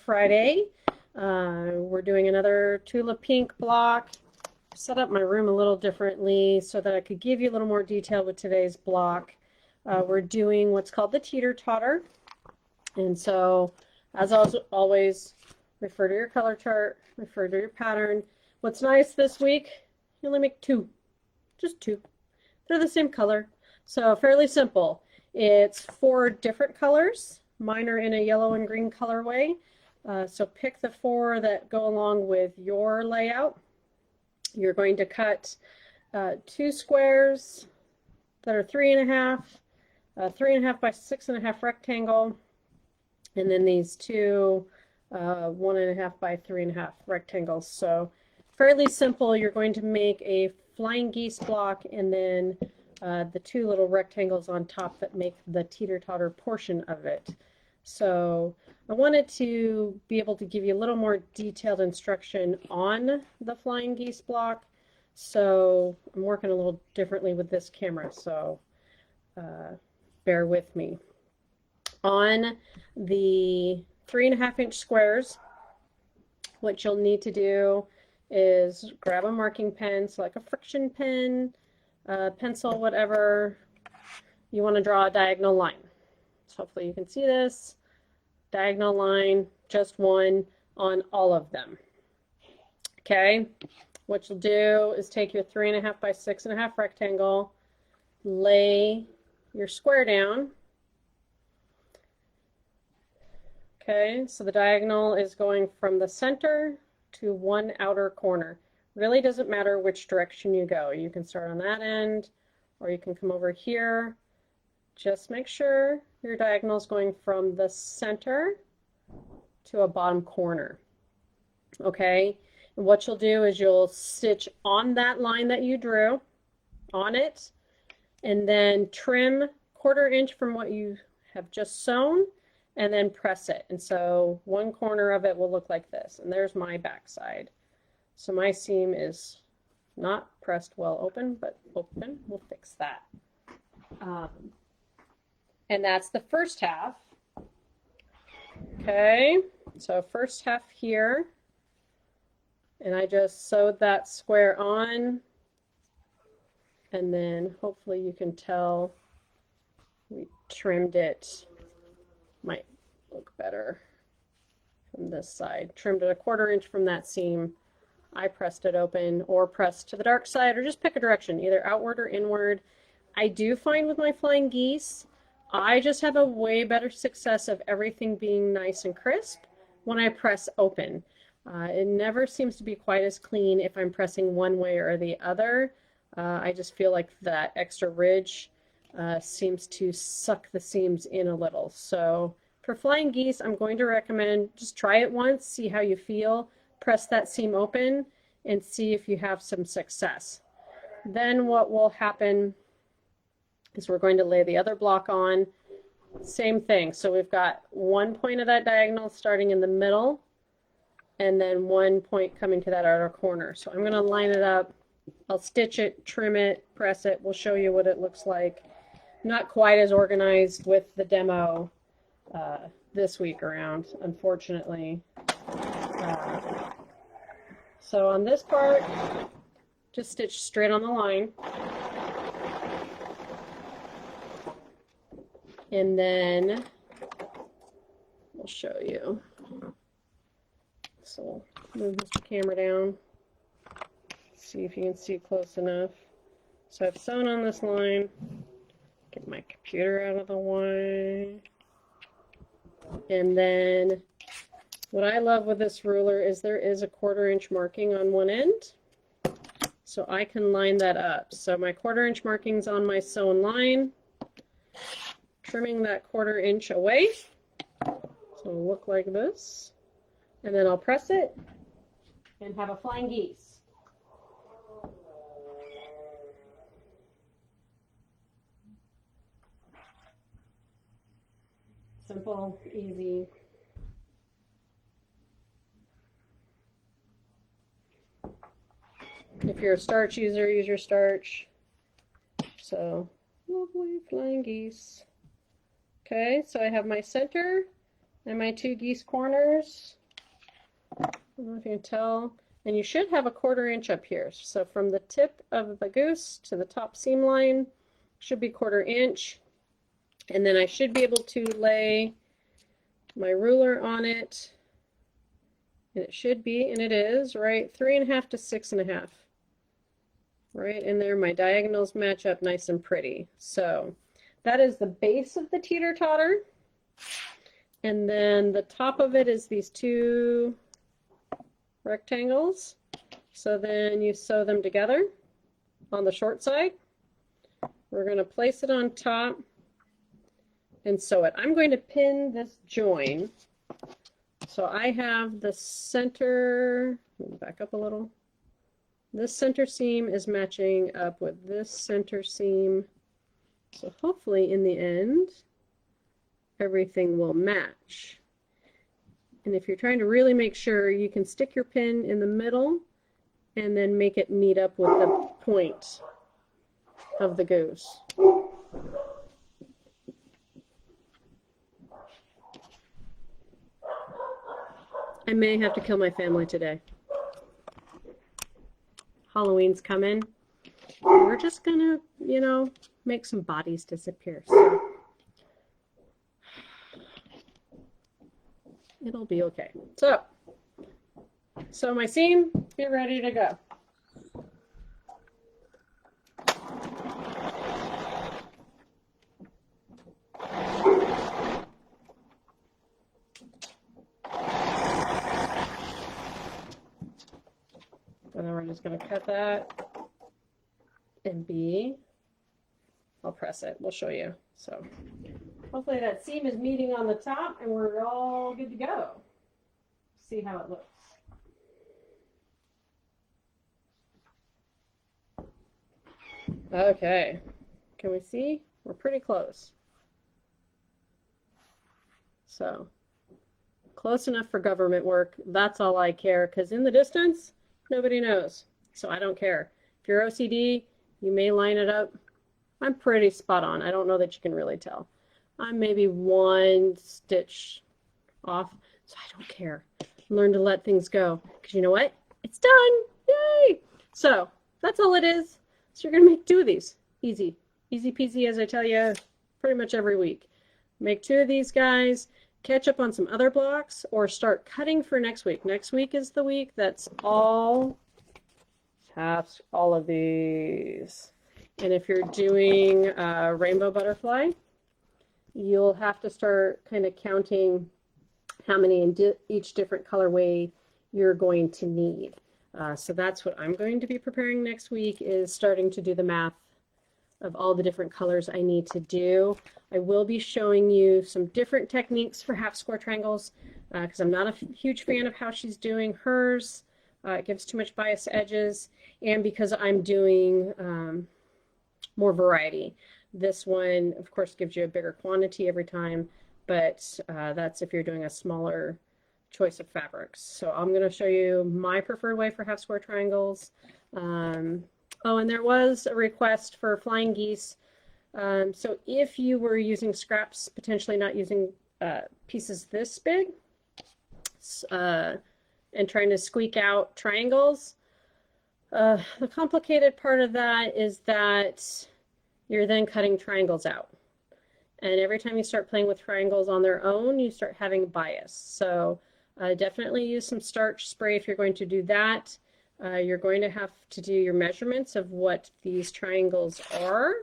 Friday. We're doing another Tula Pink block. Set up my room a little differently so that I could give you a little more detail with today's block. We're doing what's called the Teeter Totter. And so, as always, refer to your color chart, refer to your pattern. What's nice this week, you only make two, just two. They're the same color, so fairly simple. It's 4 different colors. Mine are in a yellow and green colorway. So pick the 4 that go along with your layout. You're going to cut 2 squares that are 3.5, 3.5 by 6.5 rectangle, and then these 2 1.5 by 3.5 rectangles. So fairly simple. You're going to make a flying geese block and then the 2 little rectangles on top that make the teeter-totter portion of it. So I wanted to be able to give you a little more detailed instruction on the flying geese block. So I'm working a little differently with this camera, so bear with me. On the 3.5-inch squares, what you'll need to do is grab a marking pen, so like a friction pen, pencil, whatever. You want to draw a diagonal line. So hopefully you can see this. Diagonal line, just one on all of them. Okay, what you'll do is take your 3.5 by 6.5 rectangle, lay your square down. Okay, so the diagonal is going from the center to one outer corner. Really doesn't matter which direction you go. You can start on that end, or you can come over here. Just make sure your diagonal is going from the center to a bottom corner. Okay, and what you'll do is you'll stitch on that line that you drew on it, and then trim 1/4 inch from what you have just sewn, and then press it. And so one corner of it will look like this, and there's my back side. So my seam is not pressed well open, but open. We'll fix that. And that's the first half. Okay, so first half here, and I just sewed that square on, and then hopefully you can tell we trimmed it. Might look better from this side. Trimmed it 1/4 inch from that seam. I pressed it open, or pressed to the dark side, or just pick a direction, either outward or inward. I do find with my flying geese, I just have a way better success of everything being nice and crisp when I press open. It never seems to be quite as clean if I'm pressing one way or the other. I just feel like that extra ridge seems to suck the seams in a little. So for flying geese, I'm going to recommend just try it once, see how you feel, press that seam open, and see if you have some success. Then what will happen is we're going to lay the other block on. Same thing. So we've got one point of that diagonal starting in the middle, and then one point coming to that outer corner. So I'm going to line it up. I'll stitch it, trim it, press it. We'll show you what it looks like. Not quite as organized with the demo this week around, unfortunately. So on this part, just stitch straight on the line. And then we'll show you. So move Mr. Camera down. See if you can see close enough. So I've sewn on this line. Get my computer out of the way. And then what I love with this ruler is there is a 1/4 inch marking on one end. So I can line that up. So my 1/4 inch marking's on my sewn line. Trimming that 1/4 inch away. So it'll look like this. And then I'll press it and have a flying geese. Simple, easy. If you're a starch user, use your starch. So, lovely flying geese. Okay, so I have my center, and my 2 geese corners. I don't know if you can tell. And you should have a 1/4 inch up here. So from the tip of the goose to the top seam line should be 1/4 inch. And then I should be able to lay my ruler on it. And it should be, and it is, right, 3.5 to 6.5. Right in there, my diagonals match up nice and pretty. So that is the base of the Teeter Totter. And then the top of it is these 2 rectangles. So then you sew them together on the short side. We're going to place it on top and sew it. I'm going to pin this join. So I have the center, let me back up a little. This center seam is matching up with this center seam. So hopefully in the end, everything will match. And if you're trying to really make sure, you can stick your pin in the middle and then make it meet up with the point of the goose. I may have to kill my family today. Halloween's coming. We're just gonna, you know, make some bodies disappear. So it'll be okay. So my seam, get ready to go. And then we're just going to cut that and I'll press it. We'll show you. So hopefully that seam is meeting on the top and we're all good to go. See how it looks. Okay, can we see? We're pretty close. So close enough for government work. That's all I care, because in the distance, nobody knows. So I don't care. If you're OCD, you may line it up. I'm pretty spot on. I don't know that you can really tell. I'm maybe 1 stitch off, so I don't care. Learn to let things go, because you know what? It's done. Yay! So that's all it is. So you're going to make 2 of these. Easy. Easy peasy, as I tell you pretty much every week. Make 2 of these guys. Catch up on some other blocks or start cutting for next week. Next week is the week that's all of these. And if you're doing a rainbow butterfly, you'll have to start kind of counting how many in each different colorway you're going to need. So that's what I'm going to be preparing next week, is starting to do the math of all the different colors I need to do. I will be showing you some different techniques for half square triangles because I'm not a huge fan of how she's doing hers. It gives too much bias edges, and because I'm doing more variety. This one, of course, gives you a bigger quantity every time, but that's if you're doing a smaller choice of fabrics. So I'm going to show you my preferred way for half square triangles. Oh, and there was a request for flying geese. So if you were using scraps, potentially not using pieces this big, and trying to squeak out triangles, the complicated part of that is that you're then cutting triangles out. And every time you start playing with triangles on their own, you start having bias. So definitely use some starch spray if you're going to do that. You're going to have to do your measurements of what these triangles are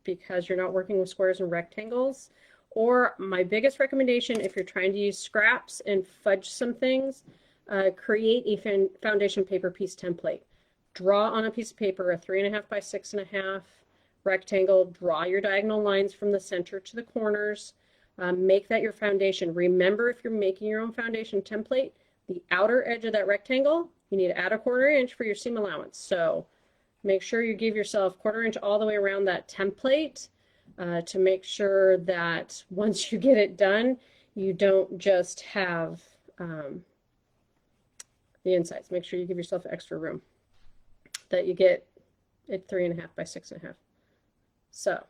because you're not working with squares and rectangles. Or my biggest recommendation, if you're trying to use scraps and fudge some things, create a foundation paper piece template. Draw on a piece of paper a 3.5 by 6.5 rectangle. Draw your diagonal lines from the center to the corners. Make that your foundation. Remember, if you're making your own foundation template, the outer edge of that rectangle, you need to add a 1/4 inch for your seam allowance. So make sure you give yourself 1/4 inch all the way around that template to make sure that once you get it done, you don't just have the insides. Make sure you give yourself extra room, that you get it 3.5 by 6.5. So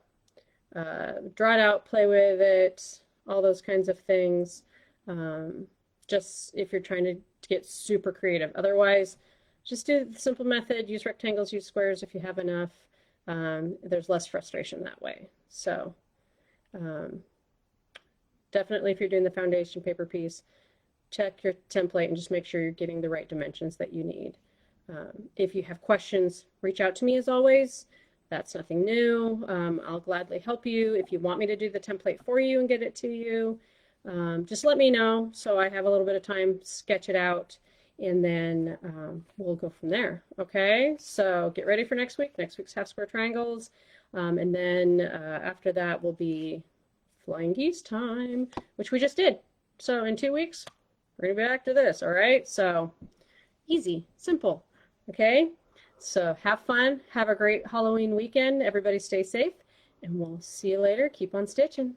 draw it out, play with it. all those kinds of things. Just if you're trying to get super creative. Otherwise, just do the simple method, use rectangles, use squares if you have enough. There's less frustration that way. So definitely if you're doing the foundation paper piece, check your template and just make sure you're getting the right dimensions that you need. If you have questions, reach out to me as always. That's nothing new. I'll gladly help you. If you want me to do the template for you and get it to you, just let me know so I have a little bit of time, sketch it out, and then we'll go from there. Okay, so get ready for next week. Next week's half square triangles, and then after that will be flying geese time, which we just did. So in 2 weeks, we're gonna be back to this. All right, so easy, simple. Okay, so have fun, have a great Halloween weekend. Everybody stay safe, and we'll see you later. Keep on stitching.